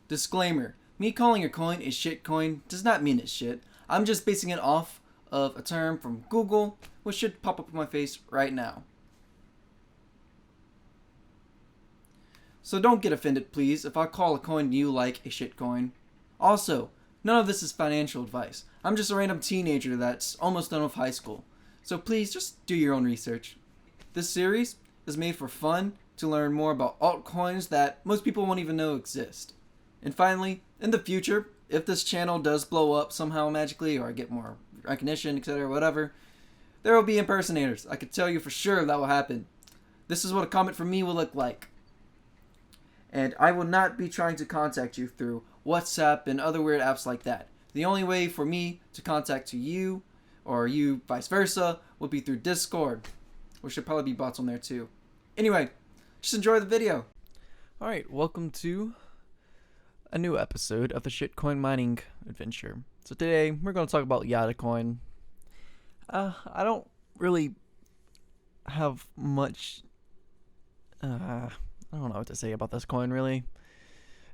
Disclaimer, me calling a coin a shitcoin does not mean it's shit. I'm just basing it off of a term from Google, which should pop up on my face right now. So don't get offended, please, if I call a coin you like a shitcoin. Also, none of this is financial advice. I'm just a random teenager that's almost done with high school. So please just do your own research. This series is made for fun, to learn more about altcoins that most people won't even know exist. And finally, in the future, if this channel does blow up somehow magically, or I get more recognition, etc., whatever, there will be impersonators. I can tell you for sure that will happen. This is what a comment from me will look like. And I will not be trying to contact you through WhatsApp and other weird apps like that. The only way for me to contact you, or you vice versa, will be through Discord, which should probably be bots on there too. Anyway, just enjoy the video. Alright, welcome to a new episode of the Shitcoin mining adventure. So today, we're going to talk about Yadacoin. I don't really have much, I don't know what to say about this coin really.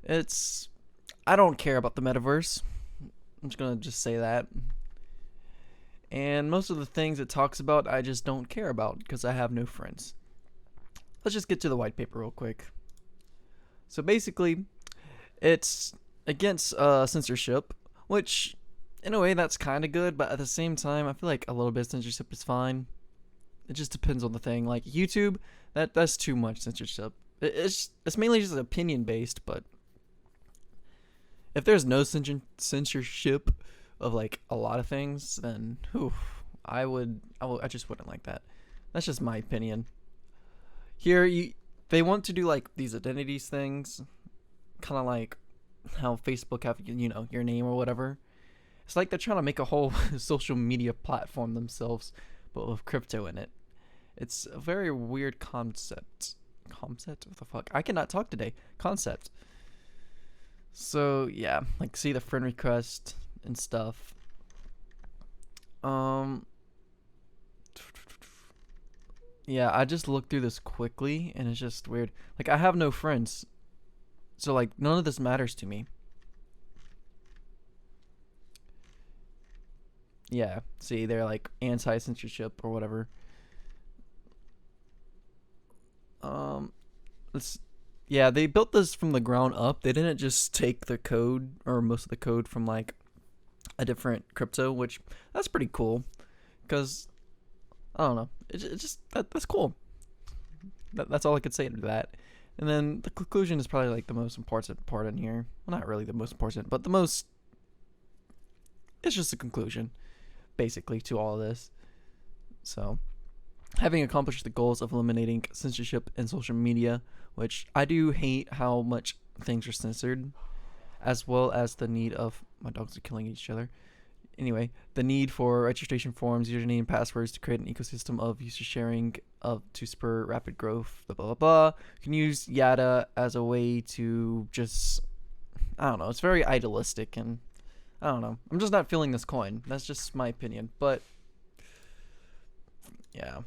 I don't care about the metaverse. I'm just going to say that. And most of the things it talks about, I just don't care about because I have no friends. Let's just get to the white paper real quick. So basically, it's against censorship, which in a way that's kind of good, but at the same time, I feel like a little bit of censorship is fine. It just depends on the thing. Like YouTube, that's too much censorship. It's mainly just opinion based, but if there's no censorship of like a lot of things, then I just wouldn't like that. That's just my opinion. Here, they want to do like these identities things, kind of like how Facebook have, your name or whatever. It's like they're trying to make a whole social media platform themselves, but with crypto in it. It's a very weird concept. Concept? What the fuck? I cannot talk today. Concept. So yeah, like see the friend request and stuff. Yeah, I just looked through this quickly, and it's just weird. Like, I have no friends. So, like, none of this matters to me. Yeah, see, they're, like, anti-censorship or whatever. Yeah, they built this from the ground up. They didn't just take the code, or most of the code, from, like, a different crypto, which, that's pretty cool. Because I don't know. It's just that's cool. That's all I could say to that. And then the conclusion is probably like the most important part in here. Well, not really the most important, but the most. It's just a conclusion, basically, to all of this. So, having accomplished the goals of eliminating censorship in social media, which I do hate how much things are censored, as well as the need of my dogs are killing each other. Anyway, the need for registration forms, username, and passwords to create an ecosystem of user sharing to spur rapid growth, blah, blah, blah, blah. You can use Yada as a way to just, I don't know, it's very idealistic, and I don't know. I'm just not feeling this coin. That's just my opinion, but yeah.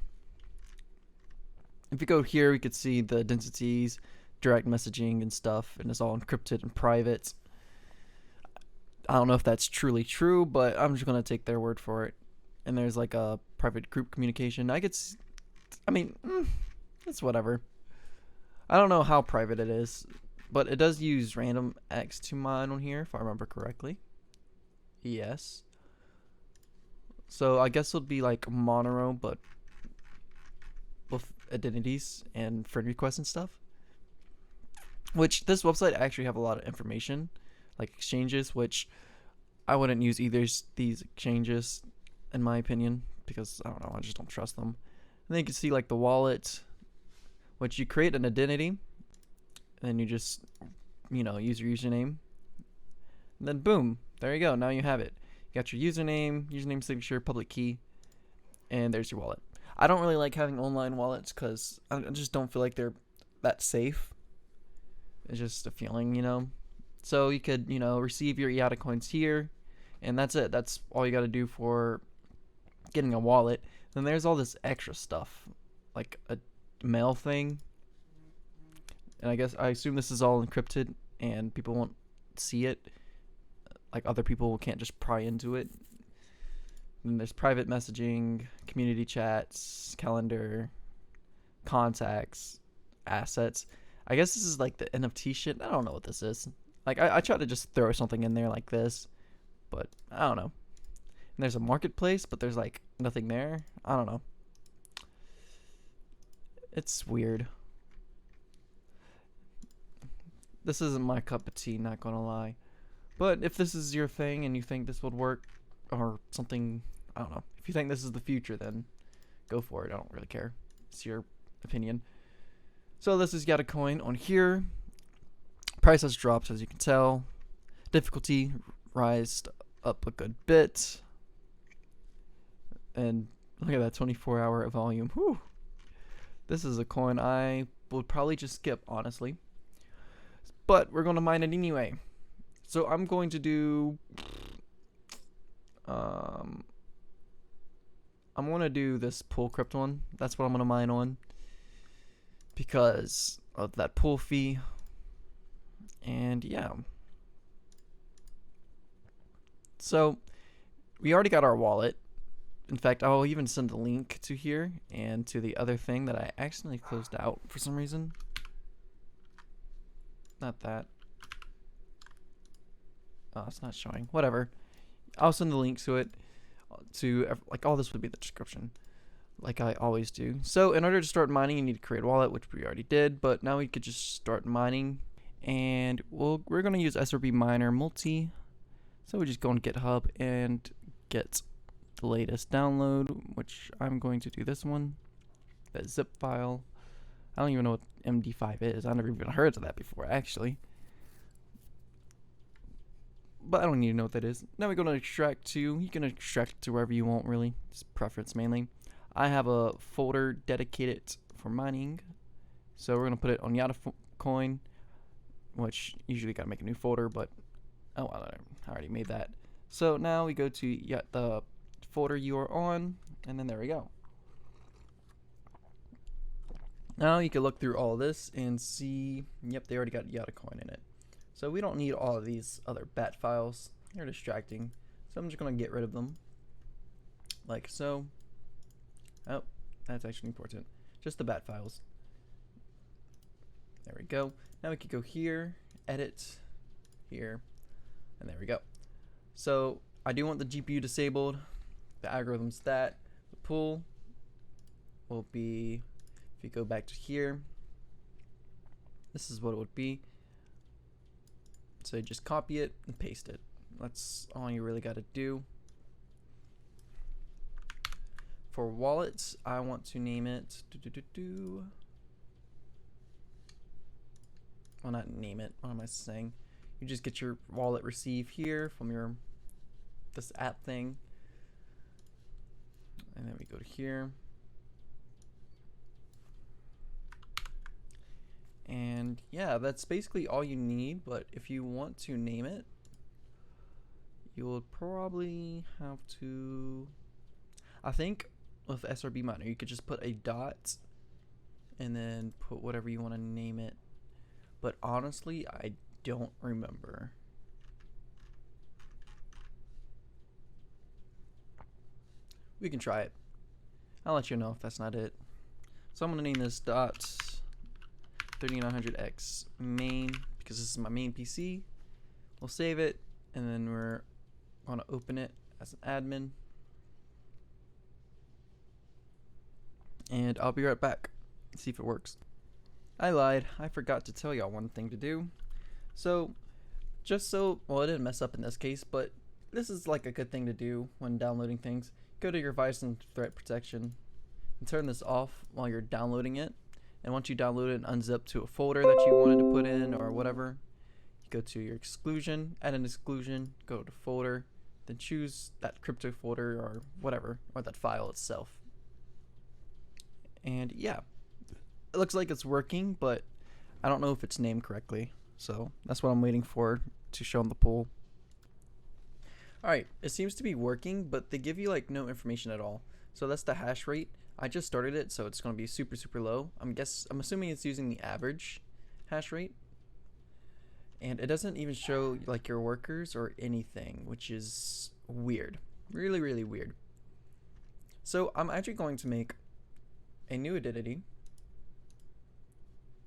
If you go here, we could see the densities, direct messaging, and stuff, and it's all encrypted and private. I don't know if that's truly true, but I'm just going to take their word for it. And there's like a private group communication. It's whatever. I don't know how private it is, but it does use random X to mine on here, if I remember correctly. Yes. So I guess it'll be like Monero, but with identities and friend requests and stuff. Which this website actually have a lot of information, like exchanges, which I wouldn't use either these exchanges, in my opinion, because I don't know, I just don't trust them. And then you can see like the wallet, which you create an identity, and then you just, use your username, and then boom, there you go. Now you have it. You got your username signature, public key, and there's your wallet. I don't really like having online wallets because I just don't feel like they're that safe. It's just a feeling, So you could, receive your Yada coins here, and that's it. That's all you got to do for getting a wallet. Then there's all this extra stuff, like a mail thing. And I assume this is all encrypted, and people won't see it. Like other people can't just pry into it. And there's private messaging, community chats, calendar, contacts, assets. I guess this is like the NFT shit. I don't know what this is. Like I try to just throw something in there like this, but I don't know. And there's a marketplace, but there's like nothing there. I don't know. It's weird. This isn't my cup of tea, not gonna lie. But if this is your thing and you think this would work or something, I don't know. If you think this is the future, then go for it. I don't really care. It's your opinion. So this is Yadacoin on here. Price has dropped, as you can tell. Difficulty rised up a good bit. And look at that 24-hour volume. Whew. This is a coin I would probably just skip, honestly. But we're going to mine it anyway. So I'm going to do... I'm going to do this pool crypt one. That's what I'm going to mine on. Because of that pool fee. And yeah. So we already got our wallet. In fact, I'll even send a link to here and to the other thing that I accidentally closed out for some reason. Not that. Oh, it's not showing. Whatever. I'll send the link to it. Like all this would be the description, like I always do. So in order to start mining, you need to create a wallet, which we already did. But now we could just start mining, and we're gonna use SRB Miner Multi. So we just go on GitHub and get the latest download, which I'm going to do this one, that zip file. I don't even know what MD5 is. I never even heard of that before, actually. But I don't need to know what that is. Now we go to extract to. You can extract to wherever you want, really. It's preference mainly. I have a folder dedicated for mining. So we're going to put it on Yadacoin, which usually got to make a new folder, but oh, I already made that. So now we go to the folder you are on, and then there we go. Now you can look through all this and see, yep, they already got Yadacoin in it. So we don't need all of these other bat files. They're distracting. So I'm just going to get rid of them. Like so. Oh, that's actually important. Just the bat files. There we go. Now we can go here, edit, here, and there we go. So I do want the GPU disabled. The algorithm stat. The pool will be, if you go back to here, this is what it would be. So you just copy it and paste it. That's all you really got to do. For wallets, I want to name it. Well, not name it. What am I saying? You just get your wallet receive here from your this app thing, and then we go to here. And yeah, that's basically all you need. But if you want to name it, you will probably have to, I think with SRB Miner, you could just put a dot and then put whatever you want to name it. But honestly, I don't remember. We can try it. I'll let you know if that's not it. So I'm going to name this dot 3900X main, because this is my main PC. We'll save it, and then we're going to open it as an admin. And I'll be right back. See if it works. I lied. I forgot to tell y'all one thing to do. So, well, it didn't mess up in this case, but this is like a good thing to do when downloading things. Go to your virus and threat protection and turn this off while you're downloading it. And once you download it and unzip to a folder that you wanted to put in or whatever, you go to your exclusion, add an exclusion, go to folder, then choose that crypto folder or whatever, or that file itself. And yeah, it looks like it's working, but I don't know if it's named correctly. So that's what I'm waiting for to show in the pool. Alright, it seems to be working, but they give you like no information at all. So that's the hash rate. I just started it, so it's going to be super, super low. I'm assuming it's using the average hash rate. and it doesn't even show like your workers or anything, which is weird. Really, really weird. So I'm actually going to make a new identity,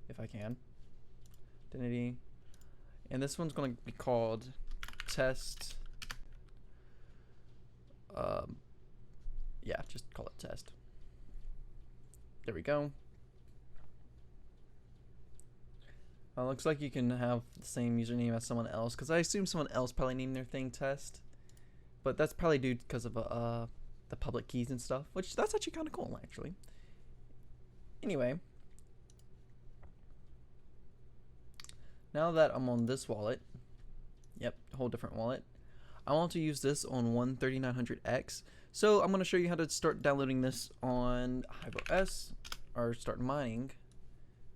if I can. Identity. And this one's going to be called test. Yeah, just call it test. There we go. Looks like you can have the same username as someone else, because I assume someone else probably named their thing test. But that's probably due because of the public keys and stuff, which that's actually kind of cool, actually. Anyway, now that I'm on this wallet, yep, a whole different wallet, I want to use this on 13900X. So I'm going to show you how to start downloading this on HypoS, or start mining.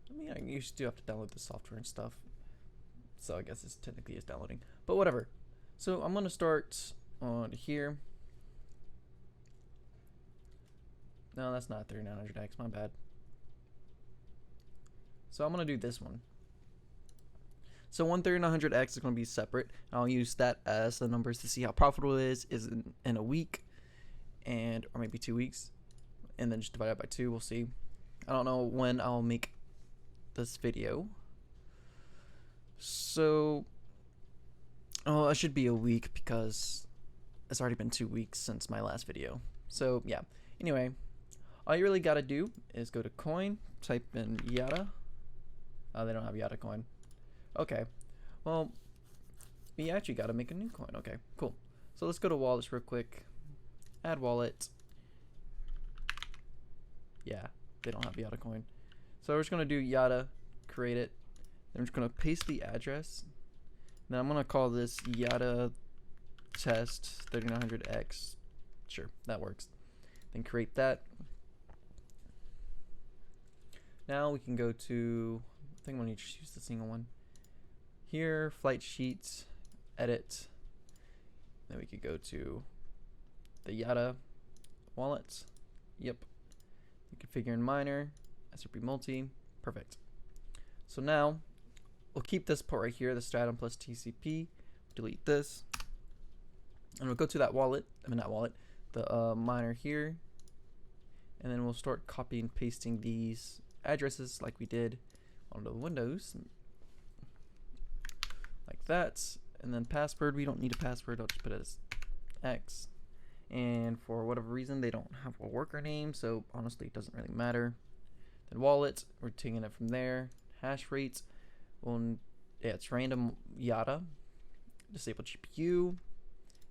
I mean, you still have to download the software and stuff, so I guess this technically is downloading, but whatever. So I'm going to start on here. No, that's not 3900X, my bad. So I'm going to do this one. So 13900X is going to be separate. I'll use that as the numbers to see how profitable it is in a week, and or maybe 2 weeks, and then just divide it by 2. We'll see. I don't know when I'll make this video. So, oh, it should be a week because it's already been 2 weeks since my last video. So yeah. Anyway, all you really gotta do is go to coin, type in Yada. Oh, they don't have Yadacoin. Okay. Well, we actually gotta make a new coin. Okay, cool. So let's go to wallets real quick. Add wallet. Yeah, they don't have Yadacoin. So we're just gonna do Yada, create it. Then I'm just gonna paste the address. Then I'm gonna call this Yada test 3900X. Sure, that works. Then create that. Now we can go to, I think I'm gonna just use the single one. Here, flight sheets, edit. Then we could go to the Yada wallet. Yep. You configure in miner, SRP multi, perfect. So now we'll keep this port right here, the stratum plus TCP, delete this, and we'll go to that wallet, the miner here, and then we'll start copying and pasting these addresses like we did onto the windows, like that. And then password, we don't need a password, I'll just put it as X. And for whatever reason, they don't have a worker name, so honestly, it doesn't really matter. Then wallet, we're taking it from there. Hash rates, well, yeah, it's random Yada. Disable GPU,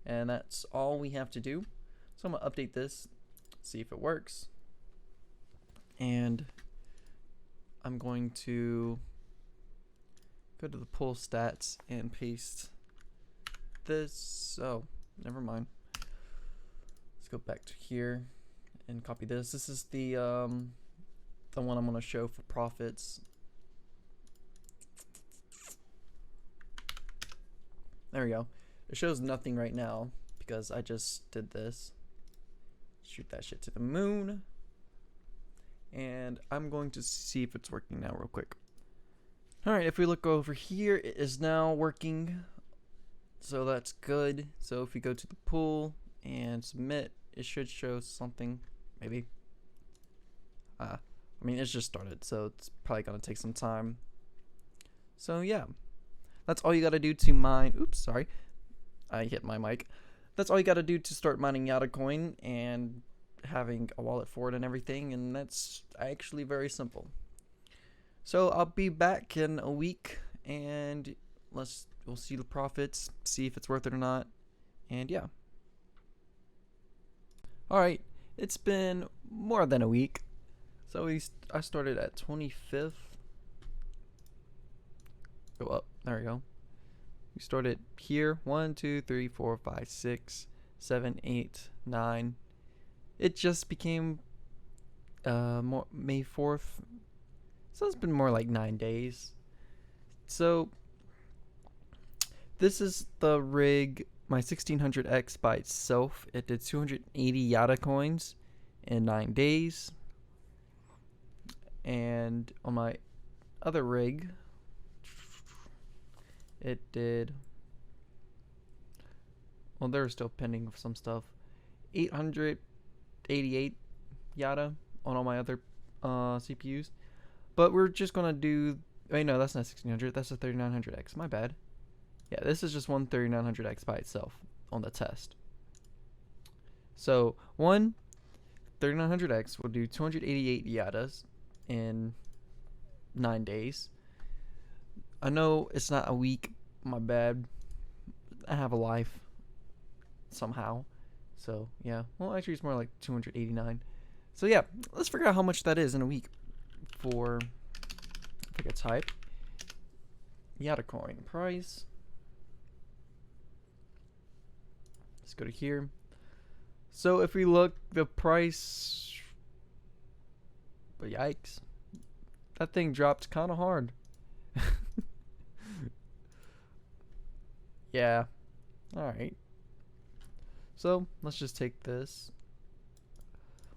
and that's all we have to do. So I'm gonna update this, see if it works, and I'm going to go to the pool stats and paste this. Oh, never mind. Let's go back to here and copy this. This is the one I'm going to show for profits. There we go. It shows nothing right now because I just did this. Shoot that shit to the moon. And I'm going to see if it's working now real quick. Alright, if we look over here, it is now working. So that's good. So if we go to the pool and submit, it should show something, maybe. I mean, it's just started, so it's probably gonna take some time. So yeah, that's all you gotta do to mine. Oops, sorry, I hit my mic. That's all you gotta do to start mining Yadacoin and having a wallet for it and everything, and that's actually very simple. So I'll be back in a week, and we'll see the profits, see if it's worth it or not, and yeah. Alright, it's been more than a week. So I started at 25th. Go up, there we go. We started here, 1, 2, 3, 4, 5, 6, 7, 8, 9. It just became more May 4th. So it's been more like 9 days. So this is the rig, my 1600X by itself. It did 280 Yada coins in 9 days. And on my other rig, it did. Well, they're still pending some stuff. 888 yada on all my other CPUs. But we're just gonna do. Wait, no, that's not 1600. That's a 3900X. My bad. Yeah, this is just one 3900X by itself on the test. So one 3900X will do 288 yadas in 9 days. I know it's not a week. My bad. I have a life somehow. So yeah. Well, actually, it's more like 289. So yeah, let's figure out how much that is in a week. For if I could type Yadacoin price. Let's go to here. So if we look, the price, but yikes, that thing dropped kind of hard. Yeah. All right. So let's just take this.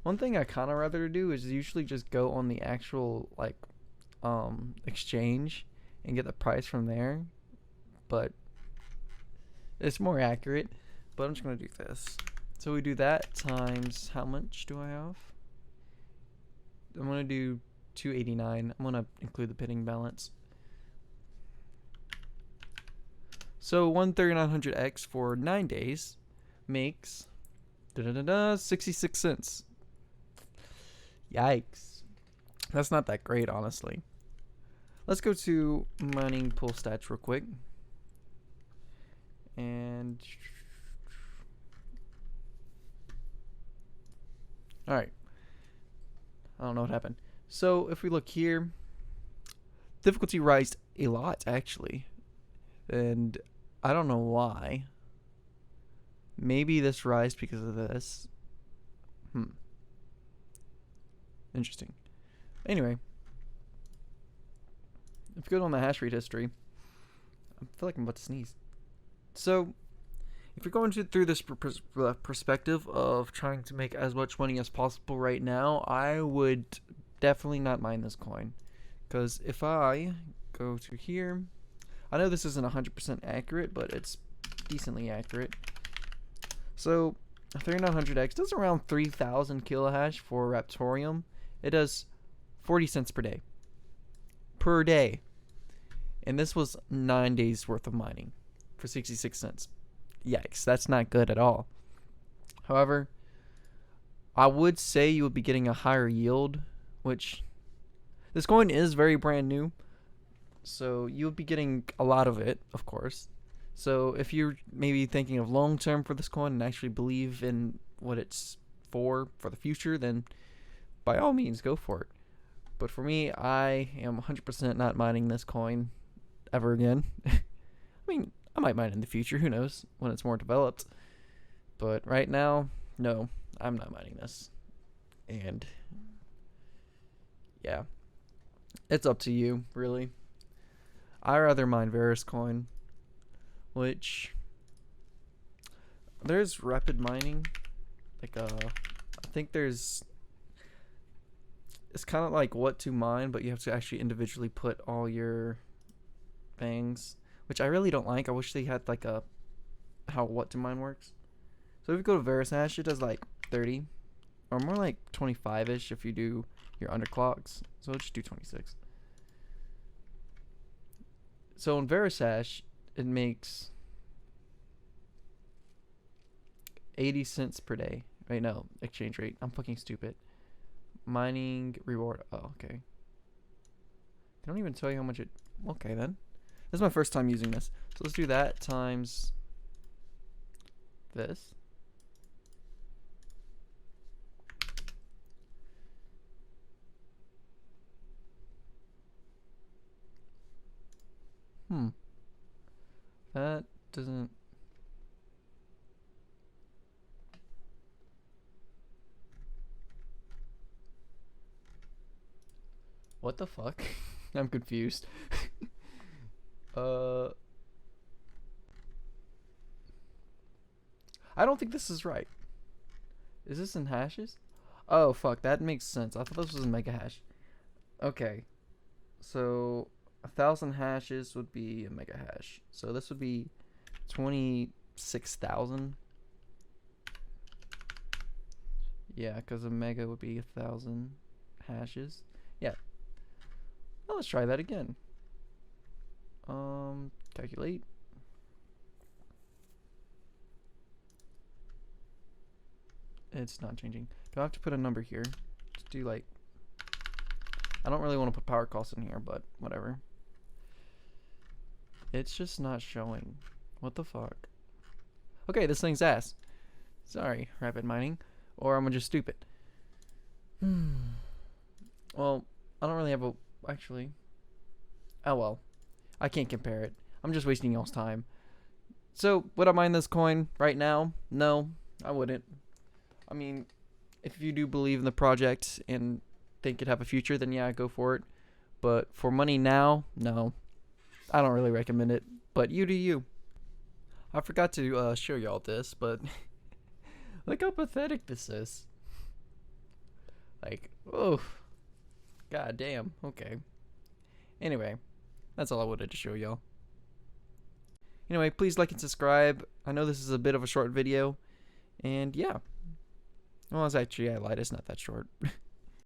One thing I kind of rather do is usually just go on the actual like exchange and get the price from there, but it's more accurate. But I'm just gonna do this. So we do that times how much do I have? I'm gonna do 289. I'm gonna include the pinning balance. So 13900X for 9 days makes 66 cents. Yikes. That's not that great, honestly. Let's go to MiningPoolStats real quick. And alright. I don't know what happened. So if we look here, difficulty rised a lot actually. And I don't know why. Maybe this rise because of this. Interesting. Anyway, if you go on the hash rate history, I feel like I'm about to sneeze. So, if you're going through this perspective of trying to make as much money as possible right now, I would definitely not mine this coin. Because if I go to here, I know this isn't 100% accurate, but it's decently accurate. So, 3900X does around 3,000 kilohash for Raptorium. It does 40 cents per day. Per day. And this was 9 days worth of mining for 66 cents. Yikes, that's not good at all. However, I would say you would be getting a higher yield, which this coin is very brand new. So you would be getting a lot of it, of course. So if you're maybe thinking of long term for this coin and actually believe in what it's for the future, then by all means go for it. But for me, I am 100% not mining this coin ever again. I mean, I might mine in the future, who knows, when it's more developed. But right now, no, I'm not mining this. And yeah, it's up to you, really. I rather mine Coin, which there's rapid mining. Like I think there's, it's kind of like what to mine, but you have to actually individually put all your things, which I really don't like. I wish they had like a how what to mine works. So if you go to Verisash, it does like 30 or more like 25ish if you do your underclocks. So let's just do 26. So in Verisash, it makes 80 cents per day. Right, no, exchange rate. I'm fucking stupid. Mining reward. Oh, okay. They don't even tell you how much it. Okay, then. This is my first time using this. So let's do that times this. That doesn't. What the fuck? I'm confused. I don't think this is right. Is this in hashes? Oh fuck, that makes sense. I thought this was in mega hash. Okay. So 1,000 hashes would be a mega hash. So this would be 26,000. Yeah, because a mega would be 1,000 hashes. Yeah. Well, let's try that again. Calculate. It's not changing. Do I have to put a number here? Just do like, I don't really want to put power cost in here, but whatever. It's just not showing. What the fuck? Okay, this thing's ass. Sorry, rapid mining. Or I'm just stupid. Well, I don't really have a... Actually. Oh well. I can't compare it. I'm just wasting y'all's time. So, would I mine this coin right now? No, I wouldn't. I mean, if you do believe in the project and think it'd have a future, then yeah, go for it. But for money now, no. I don't really recommend it. But you do you. I forgot to show y'all this, but look how pathetic this is. Like, oh, god damn. Okay. Anyway, that's all I wanted to show y'all. Anyway, please like and subscribe. I know this is a bit of a short video. And yeah. Well, it's actually, I lied. It's not that short.